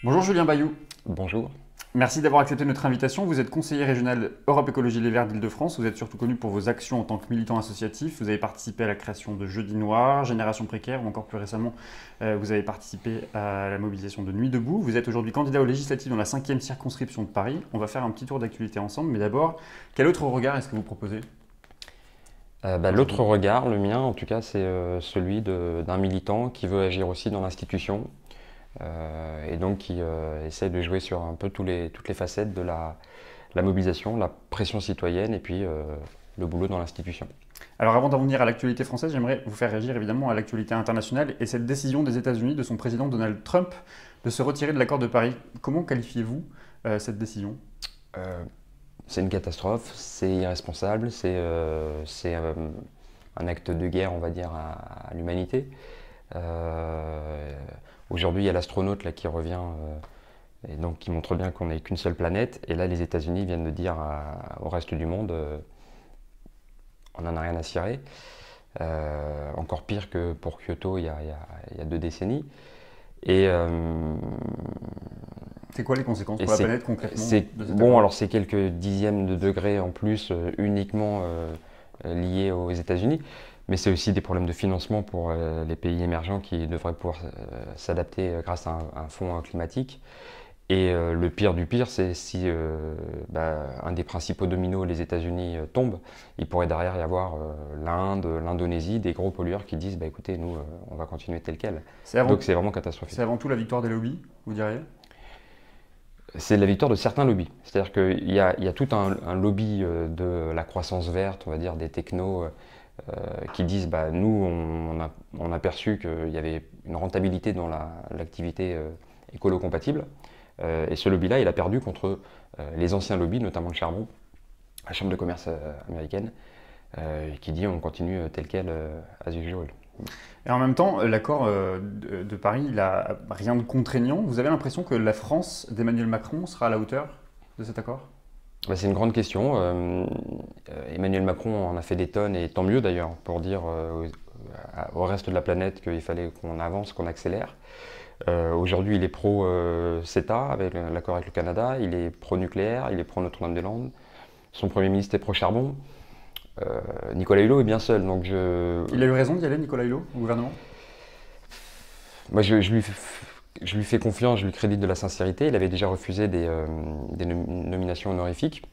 Bonjour Julien Bayou, Bonjour. merci d'avoir accepté notre invitation. Vous êtes conseiller régional Europe Écologie Les Verts d'Île-de-France. Vous êtes surtout connu pour vos actions en tant que militant associatif. Vous avez participé à la création de Jeudi Noir, Génération Précaire ou encore plus récemment, vous avez participé à la mobilisation de Nuit Debout. Vous êtes aujourd'hui candidat aux législatives dans la 5e circonscription de Paris. On va faire un petit tour d'actualité ensemble, mais d'abord, quel autre regard est-ce que vous proposez aujourd'hui? L'autre regard, le mien en tout cas, c'est celui d'un militant qui veut agir aussi dans l'institution et donc qui essaie de jouer sur un peu toutes les facettes de la mobilisation, la pression citoyenne et puis le boulot dans l'institution. Alors avant d'en venir à l'actualité française, j'aimerais vous faire réagir évidemment à l'actualité internationale et cette décision des États-Unis, de son président Donald Trump, de se retirer de l'accord de Paris. Comment qualifiez-vous cette décision? Euh, c'est une catastrophe, c'est irresponsable, c'est un acte de guerre, on va dire, à l'humanité. Euh, Aujourd'hui, il y a l'astronaute là qui revient et donc qui montre bien qu'on n'est qu'une seule planète. Et là, les États-Unis viennent de dire au reste du monde, on n'en a rien à cirer. Encore pire que pour Kyoto il y a 2 décennies. Et, C'est quoi les conséquences et pour la c'est planète concrètement de cet bon, accord? alors c'est quelques dixièmes de degrés en plus uniquement liés aux États-Unis, mais c'est aussi des problèmes de financement pour les pays émergents qui devraient pouvoir s'adapter grâce à un fonds climatique. Et le pire du pire, c'est si un des principaux dominos, les États-Unis, tombe, il pourrait derrière y avoir l'Inde, l'Indonésie, des gros pollueurs qui disent bah, écoutez, nous, on va continuer tel quel. C'est avant, Donc c'est vraiment c'est catastrophique. avant tout la victoire des lobbies, vous diriez? C'est la victoire de certains lobbies. C'est-à-dire qu'il y a tout un lobby de la croissance verte, on va dire, des technos, qui disent bah, nous, on a perçu qu'il y avait une rentabilité dans l'activité écolo-compatible. Et ce lobby-là, il a perdu contre les anciens lobbies, notamment le charbon, la Chambre de commerce américaine, qui dit on continue tel quel as usual. Et en même temps, l'accord de Paris, il n'a rien de contraignant. Vous avez l'impression que la France d'Emmanuel Macron sera à la hauteur de cet accord? Bah, c'est une grande question. Emmanuel Macron en a fait des tonnes, et tant mieux d'ailleurs, pour dire au reste de la planète qu'il fallait qu'on avance, qu'on accélère. Aujourd'hui, il est pro-CETA, avec l'accord avec le Canada, il est pro-nucléaire, il est pro-Notre-Dame-des-Landes. Son Premier ministre est pro-charbon. Nicolas Hulot est bien seul, donc Il a eu raison d'y aller, Nicolas Hulot, au gouvernement? moi, je lui fais confiance, je lui crédite de la sincérité. Il avait déjà refusé des nominations honorifiques.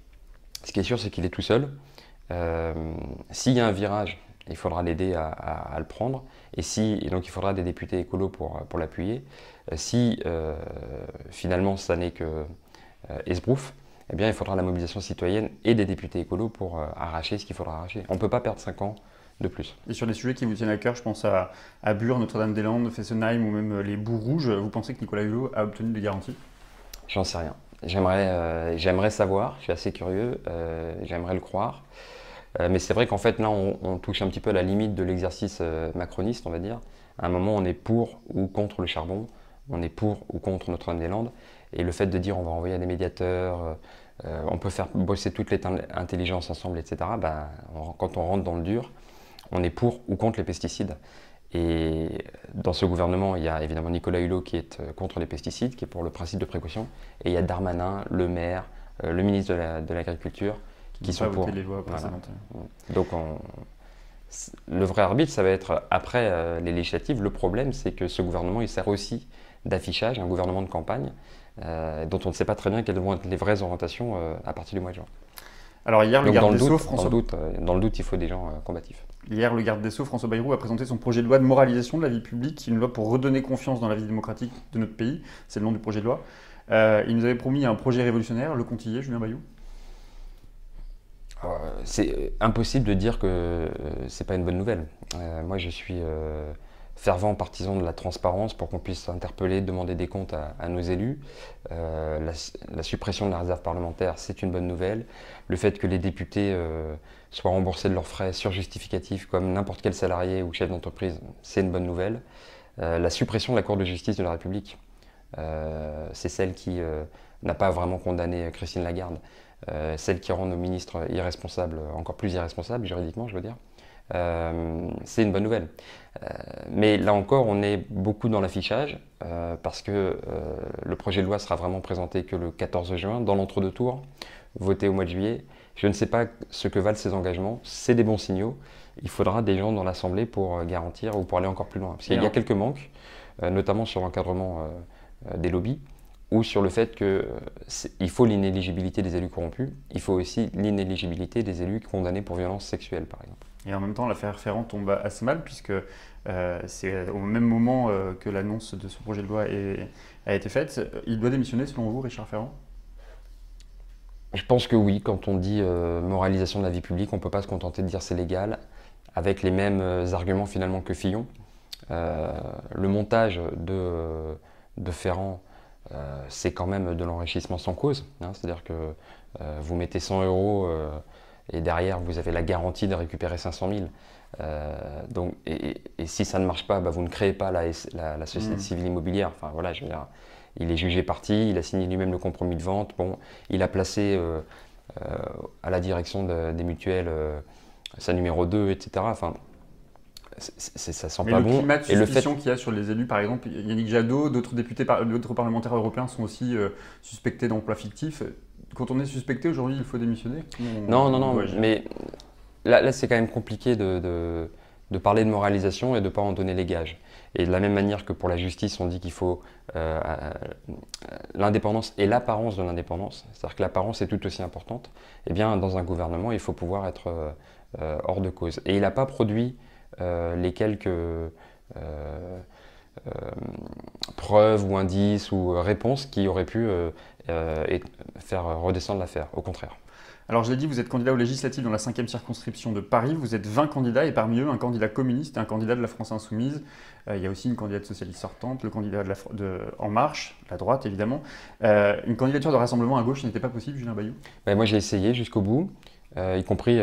Ce qui est sûr, c'est qu'il est tout seul. S'il y a un virage, il faudra l'aider à le prendre. Et donc il faudra des députés écolos pour l'appuyer. Si finalement ça n'est que esbrouf, eh bien il faudra la mobilisation citoyenne et des députés écolos pour arracher ce qu'il faudra arracher. On ne peut pas perdre 5 ans de plus. Et sur des sujets qui vous tiennent à cœur, je pense à Bure, Notre-Dame-des-Landes, Fessenheim ou même les boues rouges, vous pensez que Nicolas Hulot a obtenu des garanties? J'en sais rien. J'aimerais savoir, je suis assez curieux, j'aimerais le croire. Mais c'est vrai qu'en fait là on touche un petit peu à la limite de l'exercice macroniste, on va dire. À un moment on est pour ou contre le charbon, on est pour ou contre Notre-Dame-des-Landes. Et le fait de dire on va envoyer des médiateurs, on peut faire bosser toutes les intelligences ensemble, etc. Bah, quand on rentre dans le dur, on est pour ou contre les pesticides. Et dans ce gouvernement, il y a évidemment Nicolas Hulot qui est contre les pesticides, qui est pour le principe de précaution. Et il y a Darmanin, le maire, le ministre de l'Agriculture, Qui qui n'ont pas sont voté pour. les lois Voilà. précédentes? Donc le vrai arbitre, ça va être après les législatives. Le problème, c'est que ce gouvernement, il sert aussi d'affichage, un gouvernement de campagne, dont on ne sait pas très bien quelles vont être les vraies orientations à partir du mois de juin. Alors hier, le Donc garde des Sceaux, François... dans le doute, il faut des gens combatifs. Hier, le garde des Sceaux, François Bayrou, a présenté son projet de loi de moralisation de la vie publique, une loi pour redonner confiance dans la vie démocratique de notre pays. C'est le nom du projet de loi. Il nous avait promis un projet révolutionnaire. Le compte y est, Julien Bayou? C'est impossible de dire que c'est pas une bonne nouvelle. Moi, je suis fervent partisan de la transparence pour qu'on puisse interpeller, demander des comptes à nos élus. La suppression de la réserve parlementaire, c'est une bonne nouvelle. Le fait que les députés soient remboursés de leurs frais sur justificatif comme n'importe quel salarié ou chef d'entreprise, c'est une bonne nouvelle. La suppression de la Cour de justice de la République, c'est celle qui n'a pas vraiment condamné Christine Lagarde, celle qui rend nos ministres irresponsables, encore plus irresponsables juridiquement, je veux dire. c'est une bonne nouvelle. Mais là encore, on est beaucoup dans l'affichage parce que le projet de loi sera vraiment présenté que le 14 juin, dans l'entre-deux tours, voté au mois de juillet. Je ne sais pas ce que valent ces engagements, c'est des bons signaux. Il faudra des gens dans l'Assemblée pour garantir ou pour aller encore plus loin. Parce qu'il y a quelques manques, notamment sur l'encadrement des lobbies, ou sur le fait qu'il faut l'inéligibilité des élus corrompus, il faut aussi l'inéligibilité des élus condamnés pour violences sexuelles, par exemple. Et en même temps, l'affaire Ferrand tombe assez mal, puisque c'est au même moment que l'annonce de ce projet de loi a été faite. Il doit démissionner, selon vous, Richard Ferrand? Je pense que oui, quand on dit moralisation de la vie publique, on ne peut pas se contenter de dire c'est légal, avec les mêmes arguments finalement que Fillon. Le montage de Ferrand, c'est quand même de l'enrichissement sans cause. Hein, c'est-à-dire que vous mettez 100 euros et derrière vous avez la garantie de récupérer 500 000. Donc, et si ça ne marche pas, bah, vous ne créez pas la société civile immobilière. Enfin, voilà, je veux dire, il est jugé parti, il a signé lui-même le compromis de vente. Bon, il a placé à la direction des mutuelles sa numéro 2, etc. Enfin, ça sent pas bon. Mais le climat de suspicion qu'il y a sur les élus, par exemple, Yannick Jadot, d'autres députés, d'autres parlementaires européens sont aussi suspectés d'emploi fictif. Quand on est suspecté aujourd'hui, il faut démissionner? Non, mais là c'est quand même compliqué de parler de moralisation et de ne pas en donner les gages. Et de la même manière que pour la justice, on dit qu'il faut l'indépendance et l'apparence de l'indépendance, c'est-à-dire que l'apparence est tout aussi importante, eh bien dans un gouvernement, il faut pouvoir être hors de cause. Et il n'a pas produit les quelques preuves ou indices ou réponses qui auraient pu faire redescendre l'affaire, au contraire. Alors je l'ai dit, vous êtes candidat aux législatives dans la 5e circonscription de Paris, vous êtes 20 candidats et parmi eux un candidat communiste et un candidat de la France Insoumise. Il y a aussi une candidate socialiste sortante, le candidat de En Marche, la droite évidemment. Une candidature de rassemblement à gauche n'était pas possible, Julien Bayou? Ben, moi j'ai essayé jusqu'au bout, y compris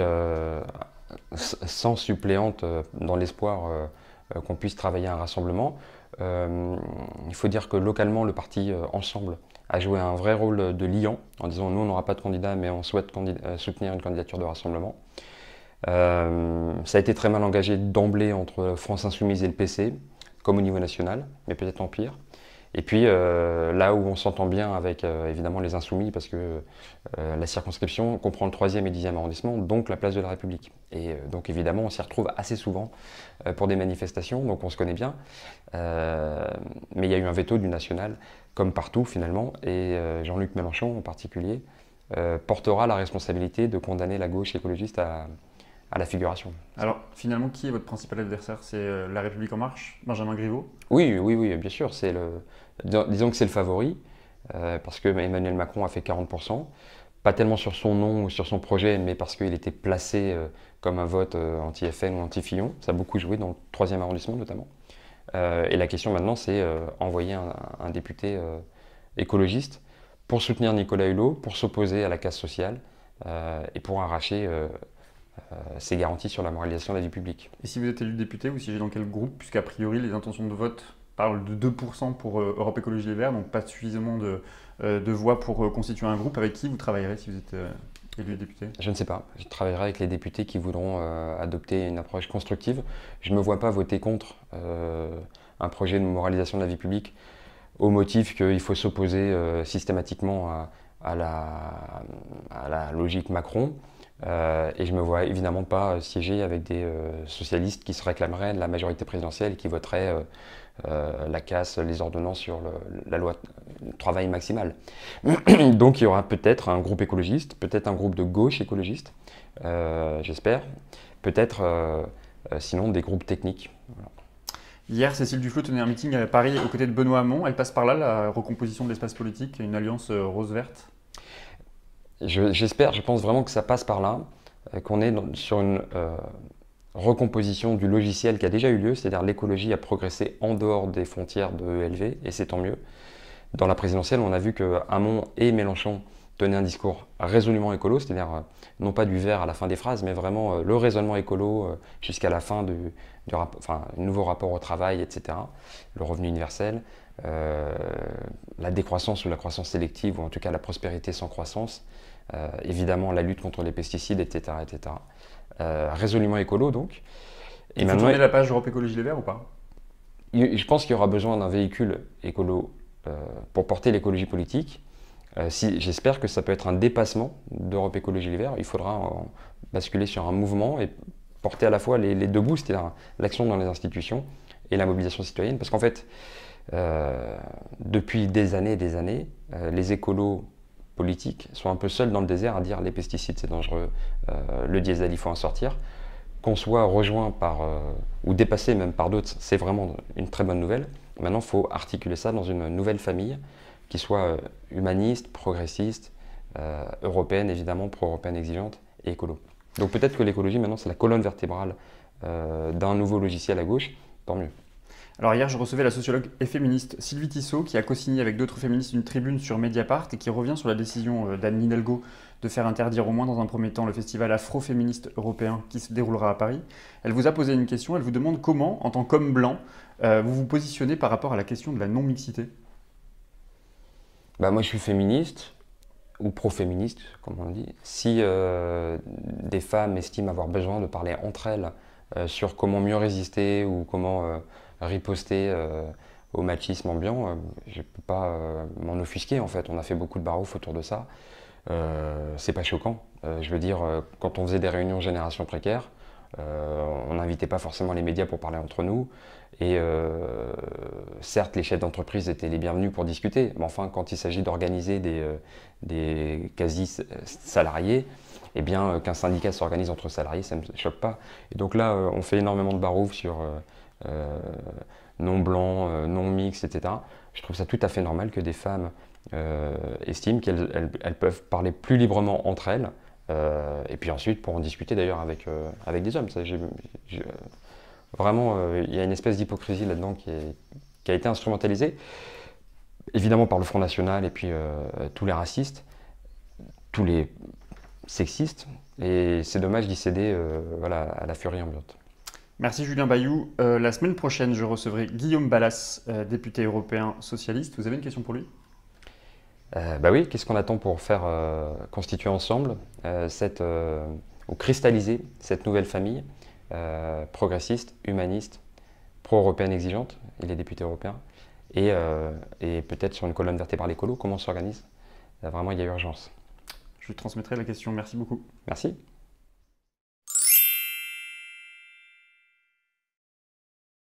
sans suppléante dans l'espoir qu'on puisse travailler à un rassemblement. Il faut dire que localement, le parti Ensemble a joué un vrai rôle de liant en disant nous on n'aura pas de candidat mais on souhaite soutenir une candidature de rassemblement. Ça a été très mal engagé d'emblée entre France Insoumise et le PC, comme au niveau national, mais peut-être en pire. Et puis là où on s'entend bien avec évidemment les Insoumis, parce que la circonscription comprend le 3e et 10e arrondissement, donc la place de la République. Et donc évidemment on s'y retrouve assez souvent pour des manifestations, donc on se connaît bien. Mais il y a eu un veto du national, comme partout finalement, et Jean-Luc Mélenchon en particulier portera la responsabilité de condamner la gauche écologiste à la figuration. Alors finalement, qui est votre principal adversaire? C'est La République En Marche, Benjamin Griveaux? Oui, bien sûr. Disons que c'est le favori, parce que Emmanuel Macron a fait 40%. Pas tellement sur son nom ou sur son projet, mais parce qu'il était placé comme un vote anti-FN ou anti-Fillon. Ça a beaucoup joué dans le 3e arrondissement notamment. Et la question maintenant, c'est envoyer un député écologiste pour soutenir Nicolas Hulot, pour s'opposer à la casse sociale et pour arracher ses garanties sur la moralisation de la vie publique. Et si vous êtes élu député, vous siégez dans quel groupe? Puisqu'a priori, les intentions de vote parlent de 2% pour Europe Écologie Les Verts, donc pas suffisamment de voix pour constituer un groupe. Avec qui vous travaillerez si vous êtes élu député? Je ne sais pas. Je travaillerai avec les députés qui voudront adopter une approche constructive. Je ne me vois pas voter contre un projet de moralisation de la vie publique au motif qu'il faut s'opposer systématiquement à la logique Macron. Et je ne me vois évidemment pas siéger avec des socialistes qui se réclameraient de la majorité présidentielle et qui voteraient la casse, les ordonnances sur la loi travail maximal. Donc il y aura peut-être un groupe écologiste, peut-être un groupe de gauche écologiste, j'espère, peut-être sinon des groupes techniques. Voilà. Hier, Cécile Duflot tenait un meeting à Paris aux côtés de Benoît Hamon. Elle passe par là, la recomposition de l'espace politique, une alliance rose-verte? J'espère, je pense vraiment que ça passe par là, qu'on est sur une recomposition du logiciel qui a déjà eu lieu, c'est-à-dire l'écologie a progressé en dehors des frontières de ELV, et c'est tant mieux. Dans la présidentielle, on a vu que Hamon et Mélenchon tenaient un discours résolument écolo, c'est-à-dire non pas du vert à la fin des phrases, mais vraiment le raisonnement écolo jusqu'à la fin du nouveau rapport au travail, etc. Le revenu universel, la décroissance ou la croissance sélective, ou en tout cas la prospérité sans croissance, évidemment la lutte contre les pesticides, etc. etc. résolument écolo donc. Et maintenant, tourner la page Europe Écologie Les Verts ou pas? Je pense qu'il y aura besoin d'un véhicule écolo pour porter l'écologie politique. J'espère que ça peut être un dépassement d'Europe Écologie Les Verts. Il faudra basculer sur un mouvement et porter à la fois les deux bouts, c'est-à-dire l'action dans les institutions et la mobilisation citoyenne. Parce qu'en fait, depuis des années et des années, les écolos politiques sont un peu seuls dans le désert à dire les pesticides c'est dangereux, le diesel il faut en sortir. Qu'on soit rejoint ou dépassé même par d'autres, c'est vraiment une très bonne nouvelle. Maintenant, il faut articuler ça dans une nouvelle famille qui soit humaniste, progressiste, européenne évidemment, pro-européenne exigeante et écolo. Donc peut-être que l'écologie maintenant c'est la colonne vertébrale d'un nouveau logiciel à gauche, tant mieux. Alors hier, je recevais la sociologue et féministe Sylvie Tissot qui a co-signé avec d'autres féministes une tribune sur Mediapart et qui revient sur la décision d'Anne Hidalgo de faire interdire au moins dans un premier temps le festival afro-féministe européen qui se déroulera à Paris. Elle vous a posé une question, elle vous demande comment, en tant qu'homme blanc, vous vous positionnez par rapport à la question de la non-mixité. Moi je suis féministe, ou pro-féministe comme on dit. Si des femmes estiment avoir besoin de parler entre elles sur comment mieux résister ou comment riposter au machisme ambiant, je ne peux pas m'en offusquer en fait. On a fait beaucoup de barouf autour de ça. C'est pas choquant. Je veux dire, quand on faisait des réunions génération précaire, on n'invitait pas forcément les médias pour parler entre nous. Et certes, les chefs d'entreprise étaient les bienvenus pour discuter, mais enfin, quand il s'agit d'organiser des quasi-salariés, eh bien, qu'un syndicat s'organise entre salariés, ça ne me choque pas. Et donc là, on fait énormément de barouf sur non blanc, non mix, etc. Je trouve ça tout à fait normal que des femmes estiment qu'elles peuvent parler plus librement entre elles, et puis ensuite pour en discuter d'ailleurs avec des hommes. Ça, vraiment, il y a une espèce d'hypocrisie là-dedans qui a été instrumentalisée, évidemment par le Front National et puis tous les racistes, tous les sexistes, et c'est dommage d'y céder voilà, à la furie ambiante. Merci Julien Bayou. La semaine prochaine, je recevrai Guillaume Balas, député européen socialiste. Vous avez une question pour lui? Oui, qu'est-ce qu'on attend pour faire constituer ensemble ou cristalliser cette nouvelle famille progressiste, humaniste, pro-européenne exigeante, et les députés européens, et peut-être sur une colonne vertébrale écolo, comment on s'organise? Vraiment, il y a urgence. Je lui transmettrai la question. Merci beaucoup. Merci.